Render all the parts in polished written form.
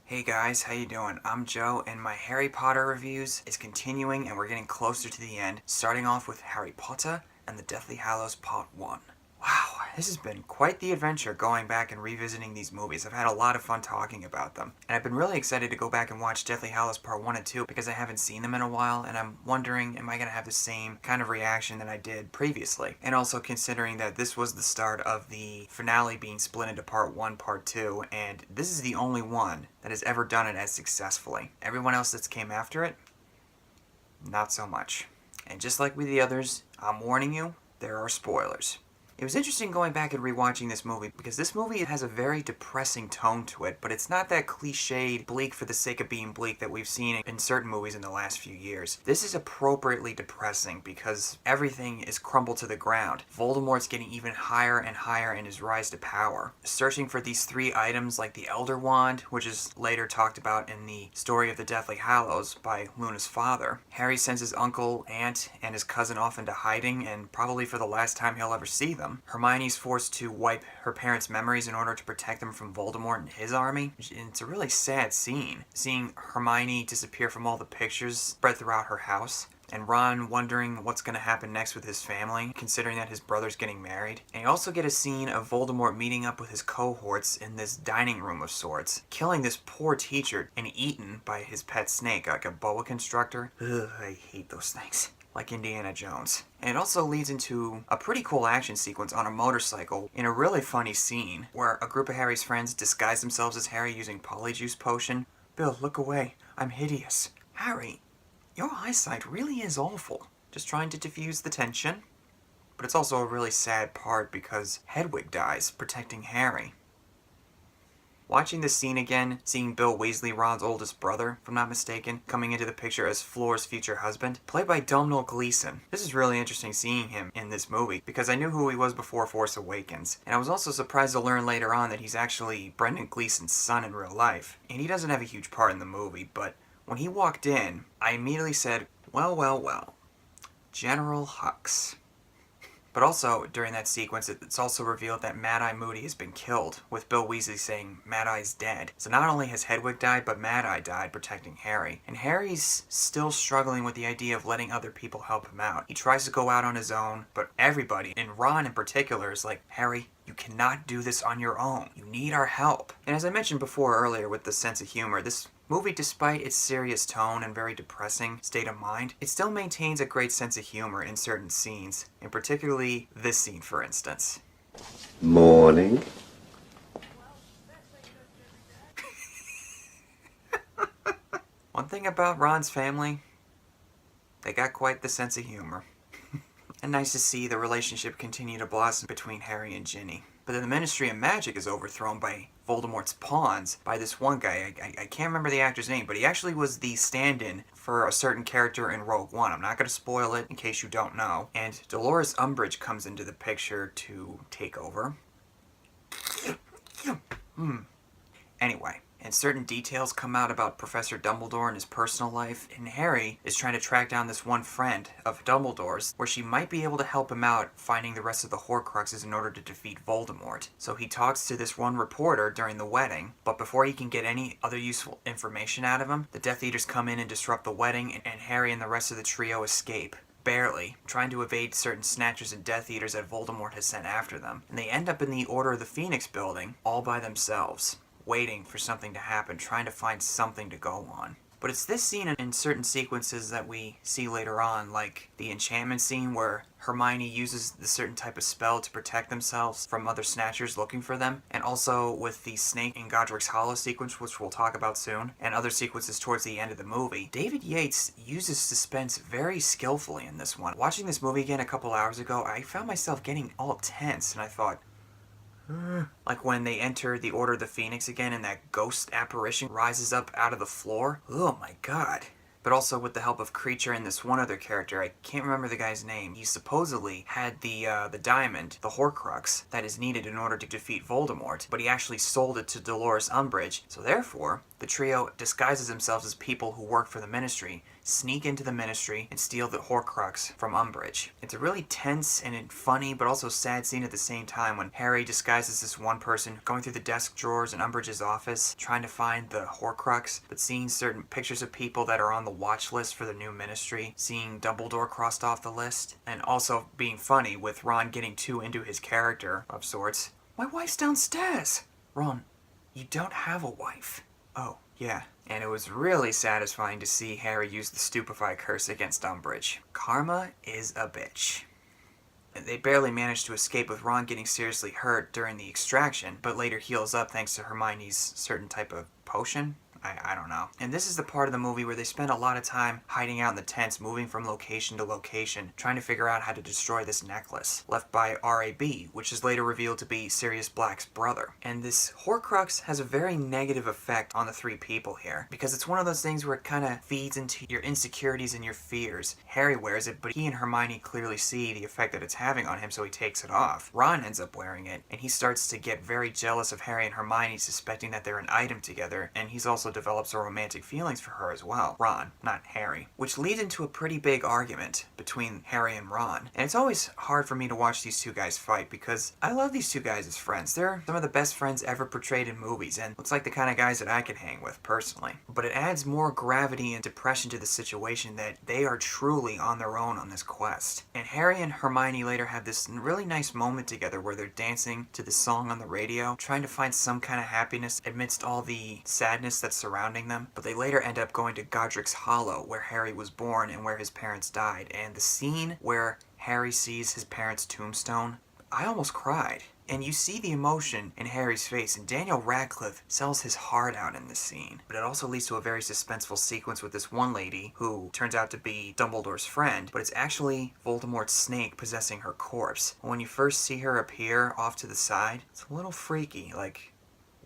Hey guys, how you doing? I'm Joe, and my Harry Potter reviews is continuing, and we're getting closer to the end, starting off with Harry Potter and the Deathly Hallows Part 1. Wow, this has been quite the adventure going back and revisiting these movies. I've had a lot of fun talking about them. And I've been really excited to go back and watch Deathly Hallows Part 1 and 2 because I haven't seen them in a while, and I'm wondering, am I going to have the same kind of reaction that I did previously? And also considering that this was the start of the finale being split into Part 1, Part 2, and this is the only one that has ever done it as successfully. Everyone else that's came after it, not so much. And just like with the others, I'm warning you, there are spoilers. It was interesting going back and rewatching this movie because this movie has a very depressing tone to it, but it's not that cliched bleak for the sake of being bleak that we've seen in certain movies in the last few years. This is appropriately depressing because everything is crumbled to the ground. Voldemort's getting even higher and higher in his rise to power. Searching for these 3 items like the Elder Wand, which is later talked about in the story of the Deathly Hallows by Luna's father. Harry sends his uncle, aunt, and his cousin off into hiding, and probably for the last time he'll ever see them. Hermione's forced to wipe her parents' memories in order to protect them from Voldemort and his army. And it's a really sad scene, seeing Hermione disappear from all the pictures spread throughout her house, and Ron wondering what's going to happen next with his family, considering that his brother's getting married. And you also get a scene of Voldemort meeting up with his cohorts in this dining room of sorts, killing this poor teacher and eaten by his pet snake, like a boa constrictor. Ugh, I hate those things. Like Indiana Jones. And it also leads into a pretty cool action sequence on a motorcycle in a really funny scene where a group of Harry's friends disguise themselves as Harry using Polyjuice Potion. Bill, look away. I'm hideous. Harry, your eyesight really is awful. Just trying to diffuse the tension. But it's also a really sad part because Hedwig dies protecting Harry. Watching this scene again, seeing Bill Weasley, Ron's oldest brother, if I'm not mistaken, coming into the picture as Fleur's future husband, played by Domhnall Gleeson. This is really interesting seeing him in this movie, because I knew who he was before Force Awakens, and I was also surprised to learn later on that he's actually Brendan Gleeson's son in real life. And he doesn't have a huge part in the movie, but when he walked in, I immediately said, well, General Hux. But also, during that sequence, it's also revealed that Mad-Eye Moody has been killed, with Bill Weasley saying Mad-Eye's dead. So not only has Hedwig died, but Mad-Eye died protecting Harry. And Harry's still struggling with the idea of letting other people help him out. He tries to go out on his own, but everybody, and Ron in particular, is like, Harry, you cannot do this on your own. You need our help. And as I mentioned before earlier with the sense of humor, this movie, despite its serious tone and very depressing state of mind, it still maintains a great sense of humor in certain scenes, and particularly this scene, for instance. Morning. One thing about Ron's family, they got quite the sense of humor. And nice to see the relationship continue to blossom between Harry and Ginny. But then the Ministry of Magic is overthrown by Voldemort's pawns by this one guy. I can't remember the actor's name, but he actually was the stand-in for a certain character in Rogue One. I'm not going to spoil it in case you don't know. And Dolores Umbridge comes into the picture to take over. Anyway. And certain details come out about Professor Dumbledore and his personal life, and Harry is trying to track down this one friend of Dumbledore's where she might be able to help him out finding the rest of the Horcruxes in order to defeat Voldemort. So he talks to this one reporter during the wedding, but before he can get any other useful information out of him, the Death Eaters come in and disrupt the wedding, and Harry and the rest of the trio escape. Barely, trying to evade certain Snatchers and Death Eaters that Voldemort has sent after them. And they end up in the Order of the Phoenix building, all by themselves, waiting for something to happen, trying to find something to go on. But it's this scene in certain sequences that we see later on, like the enchantment scene where Hermione uses the certain type of spell to protect themselves from other Snatchers looking for them, and also with the Snake in Godric's Hollow sequence, which we'll talk about soon, and other sequences towards the end of the movie. David Yates uses suspense very skillfully in this one. Watching this movie again a couple hours ago, I found myself getting all tense, and I thought, like when they enter the Order of the Phoenix again and that ghost apparition rises up out of the floor. Oh my god. But also with the help of Creature and this one other character, I can't remember the guy's name. He supposedly had the diamond, the Horcrux, that is needed in order to defeat Voldemort, but he actually sold it to Dolores Umbridge, so therefore, The trio disguises themselves as people who work for the Ministry, sneak into the Ministry, and steal the Horcrux from Umbridge. It's a really tense and funny but also sad scene at the same time when Harry disguises this one person going through the desk drawers in Umbridge's office trying to find the Horcrux, but seeing certain pictures of people that are on the watch list for the new Ministry, seeing Dumbledore crossed off the list, and also being funny with Ron getting too into his character of sorts. My wife's downstairs! Ron, you don't have a wife. Oh, yeah. And it was really satisfying to see Harry use the Stupefy curse against Umbridge. Karma is a bitch. They barely managed to escape with Ron getting seriously hurt during the extraction, but later heals up thanks to Hermione's certain type of potion. I don't know. And this is the part of the movie where they spend a lot of time hiding out in the tents, moving from location to location, trying to figure out how to destroy this necklace, left by R.A.B., which is later revealed to be Sirius Black's brother. And this Horcrux has a very negative effect on the three people here, because it's one of those things where it kind of feeds into your insecurities and your fears. Harry wears it, but he and Hermione clearly see the effect that it's having on him, so he takes it off. Ron ends up wearing it, and he starts to get very jealous of Harry and Hermione, suspecting that they're an item together, and he's also develops a romantic feelings for her as well. Ron, not Harry. Which leads into a pretty big argument between Harry and Ron. And it's always hard for me to watch these two guys fight because I love these two guys as friends. They're some of the best friends ever portrayed in movies and looks like the kind of guys that I can hang with personally. But it adds more gravity and depression to the situation that they are truly on their own on this quest. And Harry and Hermione later have this really nice moment together where they're dancing to the song on the radio, trying to find some kind of happiness amidst all the sadness that's surrounding them, but they later end up going to Godric's Hollow, where Harry was born and where his parents died. And the scene where Harry sees his parents' tombstone, I almost cried. And you see the emotion in Harry's face, and Daniel Radcliffe sells his heart out in this scene. But it also leads to a very suspenseful sequence with this one lady who turns out to be Dumbledore's friend, but it's actually Voldemort's snake possessing her corpse. When you first see her appear off to the side, it's a little freaky, like,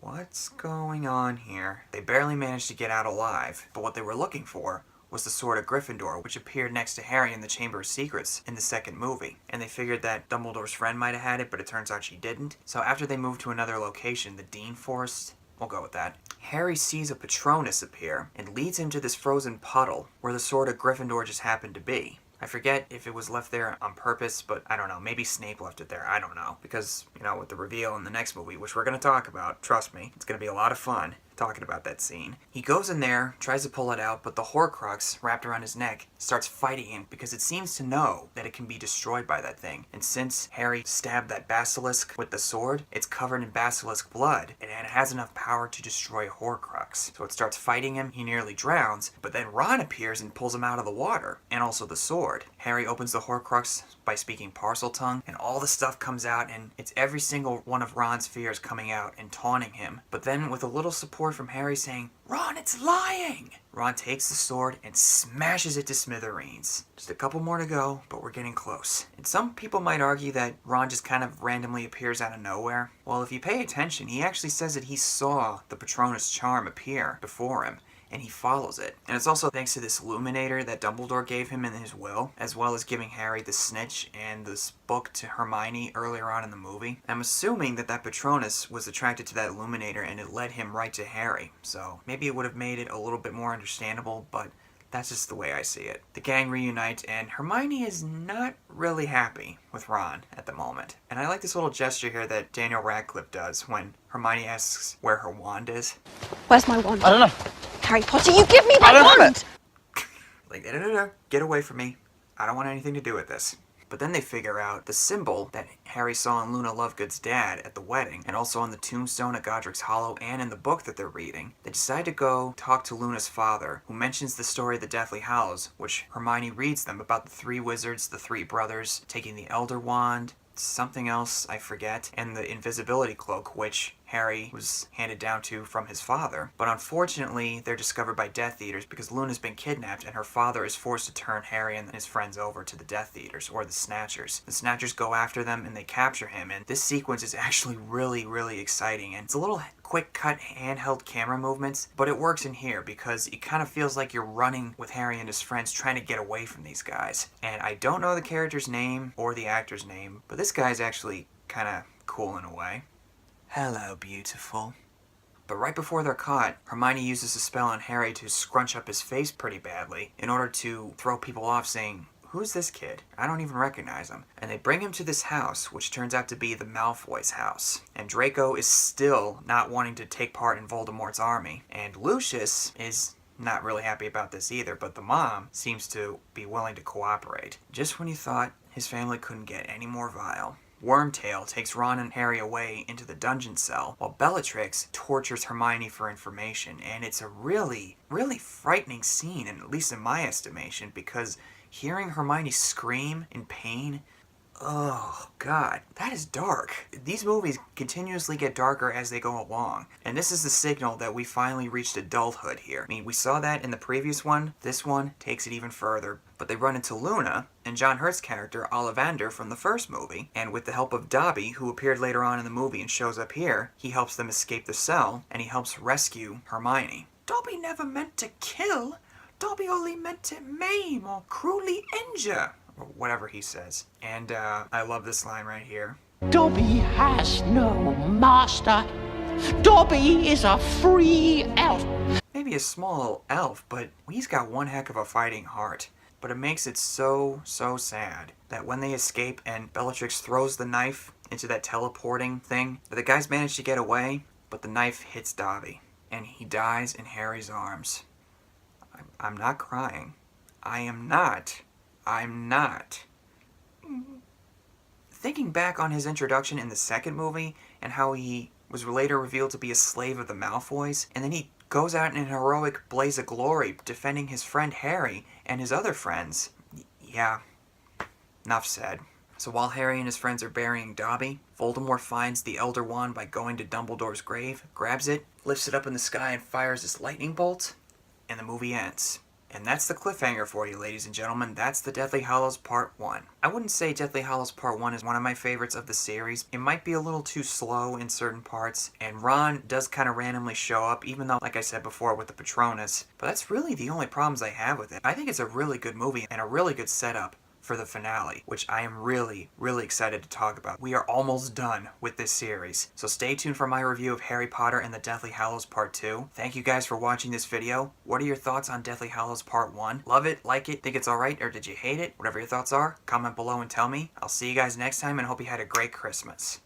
what's going on here? They barely managed to get out alive, but what they were looking for was the Sword of Gryffindor, which appeared next to Harry in the Chamber of Secrets in the second movie. And they figured that Dumbledore's friend might have had it, but it turns out she didn't. So after they moved to another location, the Dean Forest, we'll go with that, Harry sees a Patronus appear and leads him to this frozen puddle where the Sword of Gryffindor just happened to be. I forget if it was left there on purpose, but I don't know. Maybe Snape left it there. I don't know. Because, with the reveal in the next movie, which we're going to talk about, trust me, it's going to be a lot of fun talking about that scene. He goes in there, tries to pull it out, but the Horcrux wrapped around his neck starts fighting him because it seems to know that it can be destroyed by that thing. And since Harry stabbed that basilisk with the sword, it's covered in basilisk blood, and it has enough power to destroy a Horcrux. So it starts fighting him, he nearly drowns, but then Ron appears and pulls him out of the water, and also the sword. Harry opens the Horcrux by speaking Parseltongue, and all the stuff comes out, and it's every single one of Ron's fears coming out and taunting him. But then with a little support from Harry saying, "Ron, it's lying!" Ron takes the sword and smashes it to smithereens. Just a couple more to go, but we're getting close. And some people might argue that Ron just kind of randomly appears out of nowhere. Well, if you pay attention, he actually says that he saw the Patronus Charm appear before him, and he follows it. And it's also thanks to this illuminator that Dumbledore gave him in his will, as well as giving Harry the snitch and this book to Hermione earlier on in the movie. I'm assuming that that Patronus was attracted to that illuminator and it led him right to Harry. So maybe it would have made it a little bit more understandable, but that's just the way I see it. The gang reunites, and Hermione is not really happy with Ron at the moment. And I like this little gesture here that Daniel Radcliffe does when Hermione asks where her wand is. Where's my wand? I don't know. Harry Potter, you give me my I don't have wand! Like, no, get away from me. I don't want anything to do with this. But then they figure out the symbol that Harry saw in Luna Lovegood's dad at the wedding, and also on the tombstone at Godric's Hollow and in the book that they're reading. They decide to go talk to Luna's father, who mentions the story of the Deathly Hallows, which Hermione reads them about the three wizards, the three brothers, taking the Elder Wand, something else I forget, and the invisibility cloak, which Harry was handed down to from his father. But unfortunately, they're discovered by Death Eaters because Luna's been kidnapped and her father is forced to turn Harry and his friends over to the Death Eaters, or the Snatchers. The Snatchers go after them and they capture him, and this sequence is actually really, really exciting. And it's a little quick cut handheld camera movements, but it works in here because it kind of feels like you're running with Harry and his friends trying to get away from these guys. And I don't know the character's name or the actor's name, but this guy's actually kind of cool in a way. Hello, beautiful. But right before they're caught, Hermione uses a spell on Harry to scrunch up his face pretty badly in order to throw people off, saying, "Who's this kid? I don't even recognize him." And they bring him to this house, which turns out to be the Malfoy's house. And Draco is still not wanting to take part in Voldemort's army. And Lucius is not really happy about this either, but the mom seems to be willing to cooperate. Just when you thought his family couldn't get any more vile, Wormtail takes Ron and Harry away into the dungeon cell, while Bellatrix tortures Hermione for information. And it's a really, really frightening scene, and at least in my estimation, because hearing Hermione scream in pain, oh god, that is dark. These movies continuously get darker as they go along, and this is the signal that we finally reached adulthood here. I mean, we saw that in the previous one. This one takes it even further. But they run into Luna and John Hurt's character Ollivander from the first movie, and with the help of Dobby, who appeared later on in the movie and shows up here, he helps them escape the cell, and he helps rescue Hermione. Dobby never meant to kill. Dobby only meant to maim or cruelly injure, or whatever he says. And I love this line right here. Dobby has no master. Dobby is a free elf. Maybe a small elf, but he's got one heck of a fighting heart. But it makes it so, so sad that when they escape and Bellatrix throws the knife into that teleporting thing, the guys manage to get away, but the knife hits Dobby, and he dies in Harry's arms. I'm not crying. I am not. I'm not. Thinking back on his introduction in the second movie, and how he was later revealed to be a slave of the Malfoys, and then he goes out in a heroic blaze of glory defending his friend Harry and his other friends. Yeah, enough said. So while Harry and his friends are burying Dobby, Voldemort finds the Elder Wand by going to Dumbledore's grave, grabs it, lifts it up in the sky and fires this lightning bolt, and the movie ends. And that's the cliffhanger for you, ladies and gentlemen. That's the Deathly Hallows Part 1. I wouldn't say Deathly Hallows Part 1 is one of my favorites of the series. It might be a little too slow in certain parts, and Ron does kind of randomly show up, even though, like I said before, with the Patronus. But that's really the only problems I have with it. I think it's a really good movie and a really good setup for the finale, which I am really, really excited to talk about. We are almost done with this series, so stay tuned for my review of Harry Potter and the Deathly Hallows Part 2. Thank you guys for watching this video. What are your thoughts on Deathly Hallows Part 1? Love it? Like it? Think it's alright? Or did you hate it? Whatever your thoughts are, comment below and tell me. I'll see you guys next time and hope you had a great Christmas.